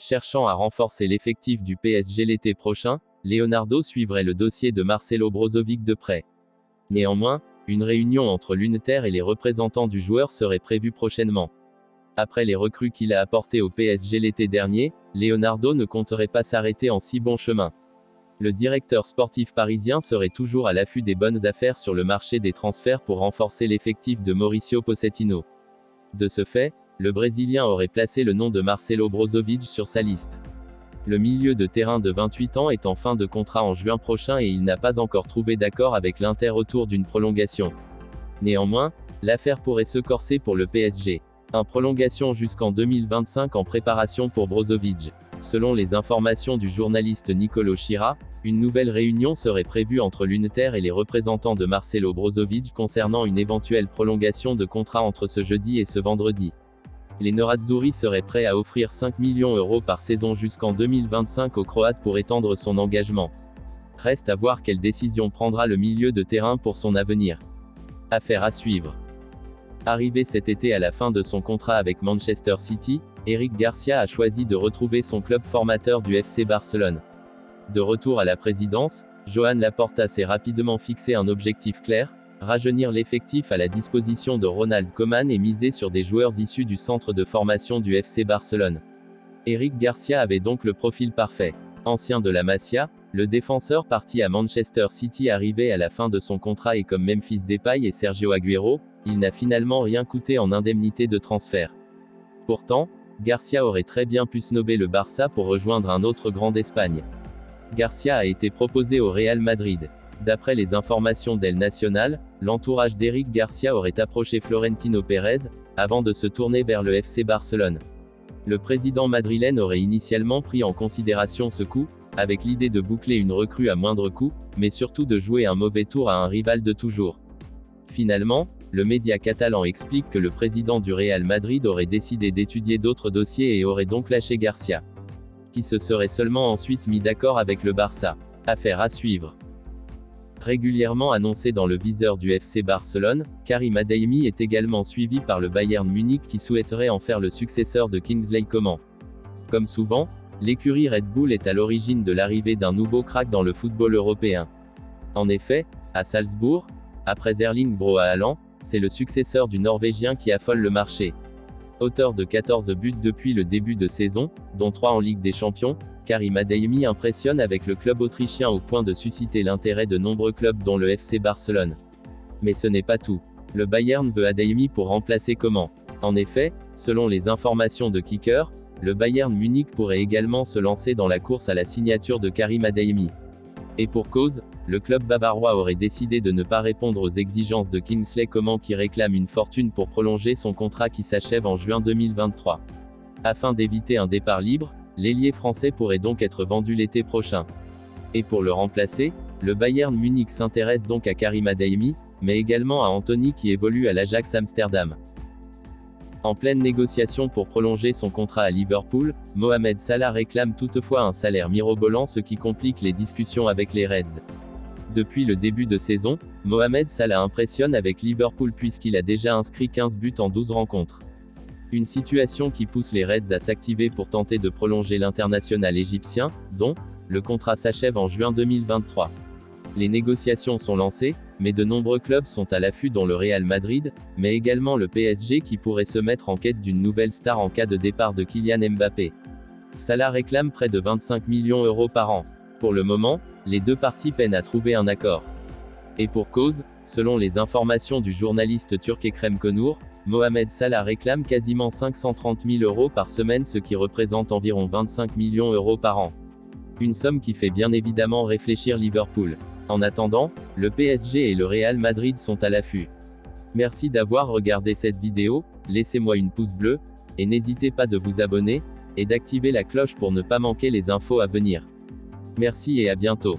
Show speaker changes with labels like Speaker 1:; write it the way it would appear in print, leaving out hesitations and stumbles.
Speaker 1: Cherchant à renforcer l'effectif du PSG l'été prochain, Leonardo suivrait le dossier de Marcelo Brozovic de près. Néanmoins, une réunion entre l'Inter et les représentants du joueur serait prévue prochainement. Après les recrues qu'il a apportées au PSG l'été dernier, Leonardo ne compterait pas s'arrêter en si bon chemin. Le directeur sportif parisien serait toujours à l'affût des bonnes affaires sur le marché des transferts pour renforcer l'effectif de Mauricio Pochettino. De ce fait, le Brésilien aurait placé le nom de Marcelo Brozovic sur sa liste. Le milieu de terrain de 28 ans est en fin de contrat en juin prochain et il n'a pas encore trouvé d'accord avec l'Inter autour d'une prolongation. Néanmoins, l'affaire pourrait se corser pour le PSG. Une prolongation jusqu'en 2025 en préparation pour Brozovic. Selon les informations du journaliste Nicolo Schira, une nouvelle réunion serait prévue entre l'Inter et les représentants de Marcelo Brozovic concernant une éventuelle prolongation de contrat entre ce jeudi et ce vendredi. Les Nerazzurri seraient prêts à offrir 5 millions € par saison jusqu'en 2025 au Croate pour étendre son engagement. Reste à voir quelle décision prendra le milieu de terrain pour son avenir. Affaire à suivre. Arrivé cet été à la fin de son contrat avec Manchester City, Eric Garcia a choisi de retrouver son club formateur du FC Barcelone. De retour à la présidence, Joan Laporta s'est rapidement fixé un objectif clair: rajeunir l'effectif à la disposition de Ronald Koeman et miser sur des joueurs issus du centre de formation du FC Barcelone. Eric Garcia avait donc le profil parfait. Ancien de la Masia, le défenseur parti à Manchester City arrivé à la fin de son contrat et comme Memphis Depay et Sergio Aguero, il n'a finalement rien coûté en indemnité de transfert. Pourtant, Garcia aurait très bien pu snober le Barça pour rejoindre un autre grand d'Espagne. Garcia a été proposé au Real Madrid. D'après les informations d'El Nacional, l'entourage d'Eric Garcia aurait approché Florentino Pérez, avant de se tourner vers le FC Barcelone. Le président madrilène aurait initialement pris en considération ce coup, avec l'idée de boucler une recrue à moindre coût, mais surtout de jouer un mauvais tour à un rival de toujours. Finalement, le média catalan explique que le président du Real Madrid aurait décidé d'étudier d'autres dossiers et aurait donc lâché Garcia, qui se serait seulement ensuite mis d'accord avec le Barça. Affaire à suivre. Régulièrement annoncé dans le viseur du FC Barcelone, Karim Adeyemi est également suivi par le Bayern Munich qui souhaiterait en faire le successeur de Kingsley Coman. Comme souvent, l'écurie Red Bull est à l'origine de l'arrivée d'un nouveau crack dans le football européen. En effet, à Salzbourg, après Erling Braut Haaland, c'est le successeur du Norvégien qui affole le marché. Auteur de 14 buts depuis le début de saison, dont 3 en Ligue des Champions, Karim Adeyemi impressionne avec le club autrichien au point de susciter l'intérêt de nombreux clubs dont le FC Barcelone. Mais ce n'est pas tout. Le Bayern veut Adeyemi pour remplacer Coman. En effet, selon les informations de Kicker, le Bayern Munich pourrait également se lancer dans la course à la signature de Karim Adeyemi. Et pour cause, le club bavarois aurait décidé de ne pas répondre aux exigences de Kingsley Coman qui réclame une fortune pour prolonger son contrat qui s'achève en juin 2023. Afin d'éviter un départ libre, l'ailier français pourrait donc être vendu l'été prochain. Et pour le remplacer, le Bayern Munich s'intéresse donc à Karim Adeyemi, mais également à Anthony qui évolue à l'Ajax Amsterdam. En pleine négociation pour prolonger son contrat à Liverpool, Mohamed Salah réclame toutefois un salaire mirobolant, ce qui complique les discussions avec les Reds. Depuis le début de saison, Mohamed Salah impressionne avec Liverpool puisqu'il a déjà inscrit 15 buts en 12 rencontres. Une situation qui pousse les Reds à s'activer pour tenter de prolonger l'international égyptien, dont le contrat s'achève en juin 2023. Les négociations sont lancées, mais de nombreux clubs sont à l'affût dont le Real Madrid, mais également le PSG qui pourrait se mettre en quête d'une nouvelle star en cas de départ de Kylian Mbappé. Salah réclame près de 25 millions € par an. Pour le moment, les deux parties peinent à trouver un accord. Et pour cause, selon les informations du journaliste turc Ekrem Konour, Mohamed Salah réclame quasiment 530 000 € par semaine, ce qui représente environ 25 millions € par an. Une somme qui fait bien évidemment réfléchir Liverpool. En attendant, le PSG et le Real Madrid sont à l'affût. Merci d'avoir regardé cette vidéo, laissez-moi une pouce bleu, et n'hésitez pas de vous abonner, et d'activer la cloche pour ne pas manquer les infos à venir. Merci et à bientôt.